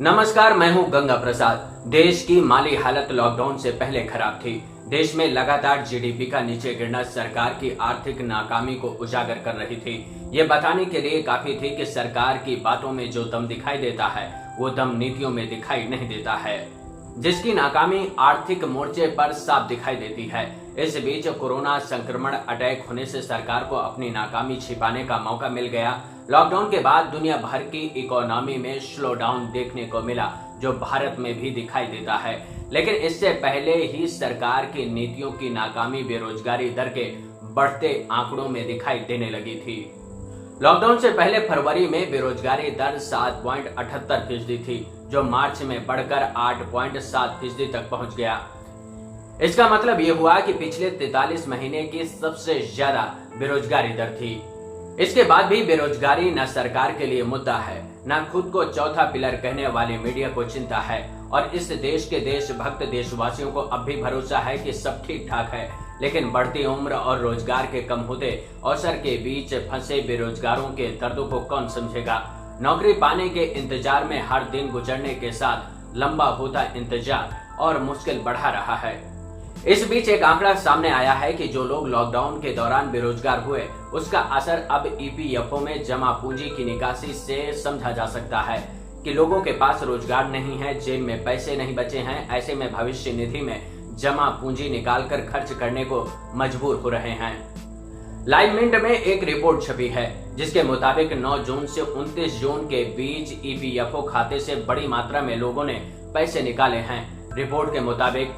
नमस्कार, मैं हूं गंगा प्रसाद। देश की माली हालत लॉकडाउन से पहले खराब थी। देश में लगातार जीडीपी का नीचे गिरना सरकार की आर्थिक नाकामी को उजागर कर रही थी। ये बताने के लिए काफी थी कि सरकार की बातों में जो दम दिखाई देता है वो दम नीतियों में दिखाई नहीं देता है, जिसकी नाकामी आर्थिक मोर्चे पर साफ दिखाई देती है। इस बीच कोरोना संक्रमण अटैक होने से सरकार को अपनी नाकामी छिपाने का मौका मिल गया। लॉकडाउन के बाद दुनिया भर की इकोनॉमी में स्लो डाउन देखने को मिला, जो भारत में भी दिखाई देता है। लेकिन इससे पहले ही सरकार की नीतियों की नाकामी बेरोजगारी दर के बढ़ते आंकड़ों में दिखाई देने लगी थी। लॉकडाउन से पहले फरवरी में बेरोजगारी दर 7.78% थी, जो मार्च में बढ़कर 8.7% तक पहुंच गया। इसका मतलब यह हुआ कि पिछले 43 महीने की सबसे ज्यादा बेरोजगारी दर थी। इसके बाद भी बेरोजगारी न सरकार के लिए मुद्दा है, न खुद को चौथा पिलर कहने वाली मीडिया को चिंता है, और इस देश के देशभक्त देशवासियों को अब भी भरोसा है कि सब ठीक ठाक है। लेकिन बढ़ती उम्र और रोजगार के कम होते अवसर के बीच फंसे बेरोजगारों के दर्दों को कौन समझेगा। नौकरी पाने के इंतजार में हर दिन गुजरने के साथ लंबा होता इंतजार और मुश्किल बढ़ा रहा है। इस बीच एक आंकड़ा सामने आया है कि जो लोग लॉकडाउन के दौरान बेरोजगार हुए, उसका असर अब ईपीएफओ में जमा पूंजी की निकासी से समझा जा सकता है कि लोगों के पास रोजगार नहीं है, जेब में पैसे नहीं बचे हैं। ऐसे में भविष्य निधि में जमा पूंजी निकालकर खर्च करने को मजबूर हो रहे हैं। लाइव मिंट में एक रिपोर्ट छपी है, जिसके मुताबिक 9 जून से 29 जून के बीच ईपीएफओ खाते से बड़ी मात्रा में लोगों ने पैसे निकाले हैं। रिपोर्ट के मुताबिक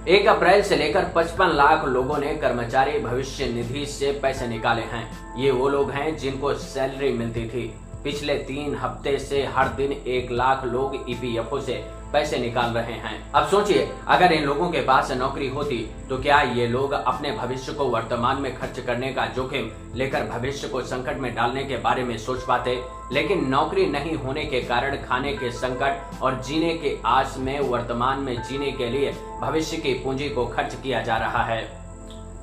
1 अप्रैल से लेकर 55 लाख लोगों ने कर्मचारी भविष्य निधि से पैसे निकाले हैं। ये वो लोग हैं जिनको सैलरी मिलती थी। पिछले 3 हफ्ते से हर दिन 1 लाख लोग ईपीएफओ से पैसे निकाल रहे हैं। अब सोचिए, अगर इन लोगों के पास नौकरी होती तो क्या ये लोग अपने भविष्य को वर्तमान में खर्च करने का जोखिम लेकर भविष्य को संकट में डालने के बारे में सोच पाते। लेकिन नौकरी नहीं होने के कारण खाने के संकट और जीने के आस में वर्तमान में जीने के लिए भविष्य की पूंजी को खर्च किया जा रहा है।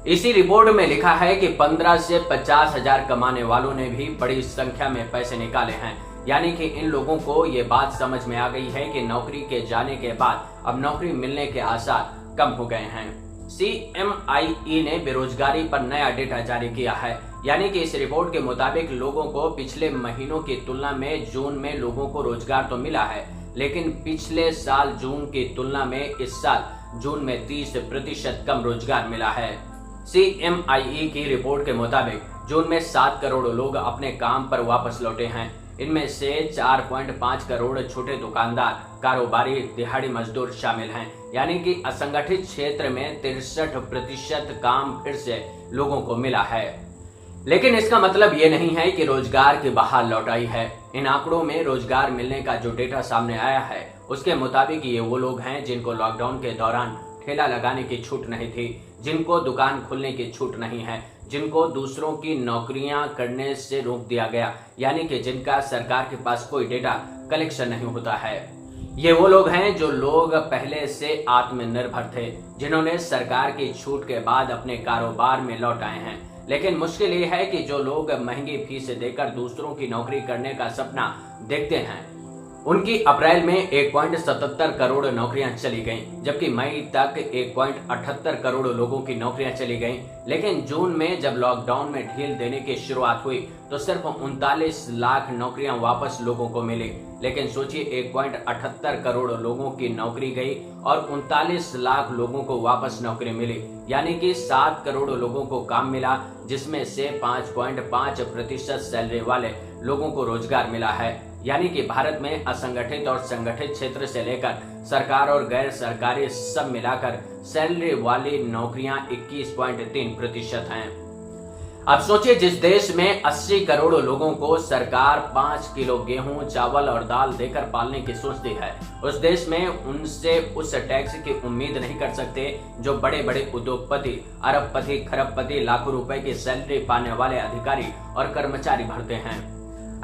इसी रिपोर्ट में लिखा है कि 15 से 50 हजार कमाने वालों ने भी बड़ी संख्या में पैसे निकाले हैं। यानी कि इन लोगों को ये बात समझ में आ गई है कि नौकरी के जाने के बाद अब नौकरी मिलने के आसार कम हो गए हैं। CMIE ने बेरोजगारी पर नया डेटा जारी किया है। यानी कि इस रिपोर्ट के मुताबिक लोगों को पिछले महीनों की तुलना में जून में लोगों को रोजगार तो मिला है, लेकिन पिछले साल जून की तुलना में इस साल जून में 30% कम रोजगार मिला है। CMIE की रिपोर्ट के मुताबिक जून में 7 करोड़ लोग अपने काम पर वापस लौटे हैं। इनमें से 4.5 करोड़ छोटे दुकानदार, कारोबारी, दिहाड़ी मजदूर शामिल हैं। यानी कि असंगठित क्षेत्र में 63% काम फिर से लोगों को मिला है। लेकिन इसका मतलब ये नहीं है कि रोजगार की बहार लौट आई है। इन आंकड़ों में रोजगार मिलने का जो डेटा सामने आया है, उसके मुताबिक ये वो लोग हैं जिनको लॉकडाउन के दौरान ठेला लगाने की छूट नहीं थी, जिनको दुकान खोलने की छूट नहीं है, जिनको दूसरों की नौकरियां करने से रोक दिया गया, यानी कि जिनका सरकार के पास कोई डेटा कलेक्शन नहीं होता है। ये वो लोग हैं जो लोग पहले से आत्मनिर्भर थे, जिन्होंने सरकार की छूट के बाद अपने कारोबार में लौट आए हैं। लेकिन मुश्किल ये है कि जो लोग महंगी फीस देकर दूसरों की नौकरी करने का सपना देखते हैं, उनकी अप्रैल में 1.77 करोड़ नौकरियां चली गईं, जबकि मई तक 1.78 करोड़ लोगों की नौकरियां चली गईं। लेकिन जून में जब लॉकडाउन में ढील देने की शुरुआत हुई तो सिर्फ 39 लाख नौकरियां वापस लोगों को मिली। लेकिन सोचिए, 1.78 करोड़ लोगों की नौकरी गई और 39 लाख लोगों को वापस नौकरी मिली। यानी कि 7 करोड़ लोगों को काम मिला, जिसमें से 5.5% सैलरी वाले लोगों को रोजगार मिला है। यानी कि भारत में असंगठित और संगठित क्षेत्र से लेकर सरकार और गैर सरकारी सब मिलाकर सैलरी वाली नौकरियां 21.3% हैं। अब सोचिए, जिस देश में 80 करोड़ लोगों को सरकार 5 किलो गेहूं, चावल और दाल देकर पालने की सोचती है, उस देश में उनसे उस टैक्स की उम्मीद नहीं कर सकते जो बड़े बड़े उद्योगपति, अरबपति, खरबपति, लाखों रुपए की सैलरी पाने वाले अधिकारी और कर्मचारी भरते हैं।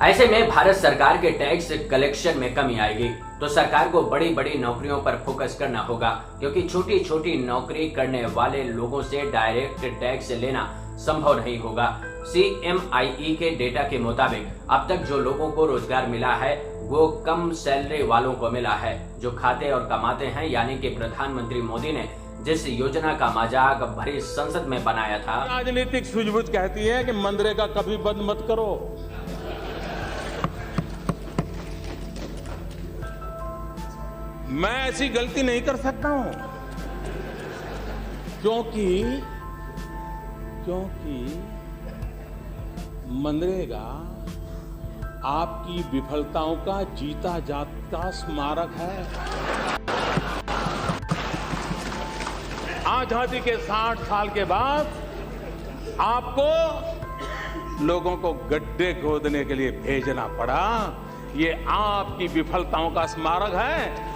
ऐसे में भारत सरकार के टैक्स कलेक्शन में कमी आएगी, तो सरकार को बड़ी बड़ी नौकरियों पर फोकस करना होगा, क्योंकि छोटी छोटी नौकरी करने वाले लोगों से डायरेक्ट टैक्स लेना संभव नहीं होगा। CMIE के डेटा के मुताबिक अब तक जो लोगों को रोजगार मिला है वो कम सैलरी वालों को मिला है जो खाते और कमाते हैं। यानी कि प्रधानमंत्री मोदी ने जिस योजना का मजाक भरी संसद में बनाया था। राजनीतिक सूझबूझ कहती है कि मनरेगा कभी बंद मत करो। मैं ऐसी गलती नहीं कर सकता हूं क्योंकि मनरेगा आपकी विफलताओं का जीता जागता स्मारक है। आजादी के 60 साल के बाद आपको लोगों को गड्ढे खोदने के लिए भेजना पड़ा। ये आपकी विफलताओं का स्मारक है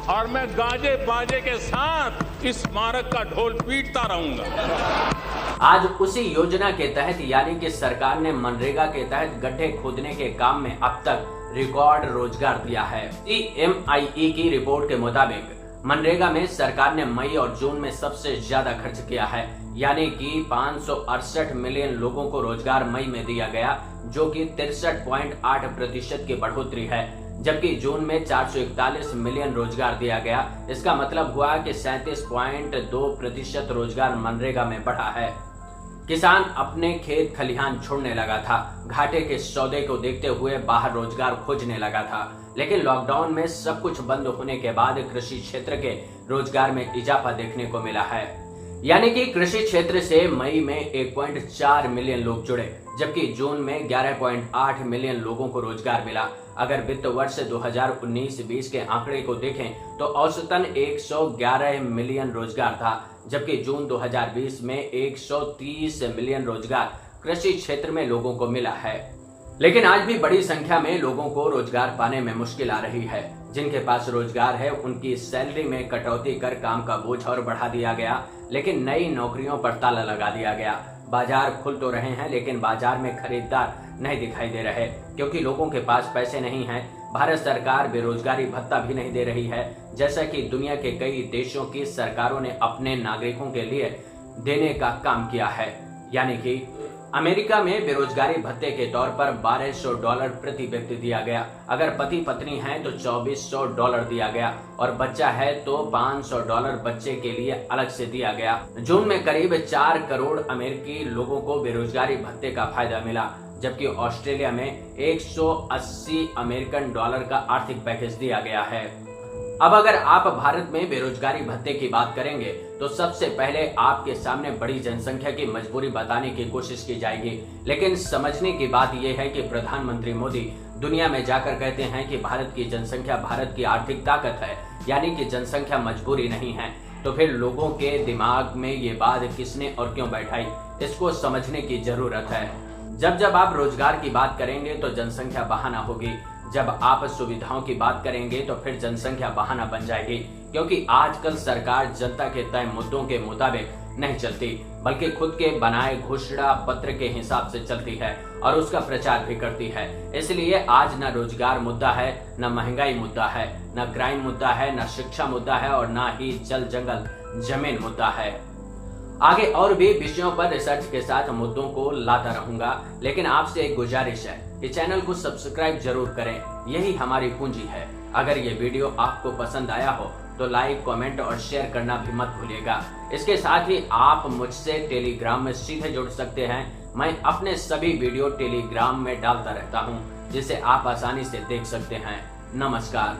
और मैं गाजे बाजे के साथ इस स्मारक का ढोल पीटता रहूंगा। आज उसी योजना के तहत यानी कि सरकार ने मनरेगा के तहत गड्ढे खोदने के काम में अब तक रिकॉर्ड रोजगार दिया है। CMIE की रिपोर्ट के मुताबिक मनरेगा में सरकार ने मई और जून में सबसे ज्यादा खर्च किया है। यानी कि 568 मिलियन लोगों को रोजगार मई में दिया गया, जो कि 63.8% की बढ़ोतरी है। जबकि जून में 441 मिलियन रोजगार दिया गया। इसका मतलब हुआ कि 37.2% रोजगार मनरेगा में बढ़ा है। किसान अपने खेत खलिहान छोड़ने लगा था, घाटे के सौदे को देखते हुए बाहर रोजगार खोजने लगा था। लेकिन लॉकडाउन में सब कुछ बंद होने के बाद कृषि क्षेत्र के रोजगार में इजाफा देखने को मिला है। यानी कि कृषि क्षेत्र से मई में 1.4 मिलियन लोग जुड़े, जबकि जून में 11.8 मिलियन लोगों को रोजगार मिला। अगर वित्त वर्ष 2019-20 के आंकड़े को देखें तो औसतन 111 मिलियन रोजगार था, जबकि जून 2020 में 130 मिलियन रोजगार कृषि क्षेत्र में लोगों को मिला है। लेकिन आज भी बड़ी संख्या में लोगों को रोजगार पाने में मुश्किल आ रही है। जिनके पास रोजगार है उनकी सैलरी में कटौती कर काम का बोझ और बढ़ा दिया गया, लेकिन नई नौकरियों पर ताला लगा दिया गया। बाजार खुल तो रहे हैं लेकिन बाजार में खरीदार नहीं दिखाई दे रहे, क्योंकि लोगों के पास पैसे नहीं हैं। भारत सरकार बेरोजगारी भत्ता भी नहीं दे रही है, जैसा कि दुनिया के कई देशों की सरकारों ने अपने नागरिकों के लिए देने का काम किया है। यानी कि अमेरिका में बेरोजगारी भत्ते के तौर पर $1200 प्रति व्यक्ति दिया गया। अगर पति पत्नी हैं तो $2400 दिया गया और बच्चा है तो $500 बच्चे के लिए अलग से दिया गया। जून में करीब 4 करोड़ अमेरिकी लोगों को बेरोजगारी भत्ते का फायदा मिला, जबकि ऑस्ट्रेलिया में 180 अमेरिकन डॉलर का आर्थिक पैकेज दिया गया है। अब अगर आप भारत में बेरोजगारी भत्ते की बात करेंगे तो सबसे पहले आपके सामने बड़ी जनसंख्या की मजबूरी बताने की कोशिश की जाएगी। लेकिन समझने की बात यह है कि प्रधानमंत्री मोदी दुनिया में जाकर कहते हैं कि भारत की जनसंख्या भारत की आर्थिक ताकत है, यानी कि जनसंख्या मजबूरी नहीं है। तो फिर लोगों के दिमाग में ये बात किसने और क्यों बैठाई, इसको समझने की जरूरत है। जब आप रोजगार की बात करेंगे तो जनसंख्या बहाना होगी, जब आप सुविधाओं की बात करेंगे तो फिर जनसंख्या बहाना बन जाएगी। क्योंकि आजकल सरकार जनता के तय मुद्दों के मुताबिक नहीं चलती, बल्कि खुद के बनाए घोषणा पत्र के हिसाब से चलती है और उसका प्रचार भी करती है। इसलिए आज न रोजगार मुद्दा है, न महंगाई मुद्दा है, न क्राइम मुद्दा है, न शिक्षा मुद्दा है और न ही जल जंगल जमीन मुद्दा है। आगे और भी विषयों पर रिसर्च के साथ मुद्दों को लाता रहूंगा, लेकिन आपसे एक गुजारिश है कि चैनल को सब्सक्राइब जरूर करें, यही हमारी पूंजी है। अगर ये वीडियो आपको पसंद आया हो तो लाइक, कमेंट और शेयर करना भी मत भूलिएगा। इसके साथ ही आप मुझसे टेलीग्राम में सीधे जुड़ सकते हैं। मैं अपने सभी वीडियो टेलीग्राम में डालता रहता हूँ, जिसे आप आसानी से देख सकते हैं। नमस्कार।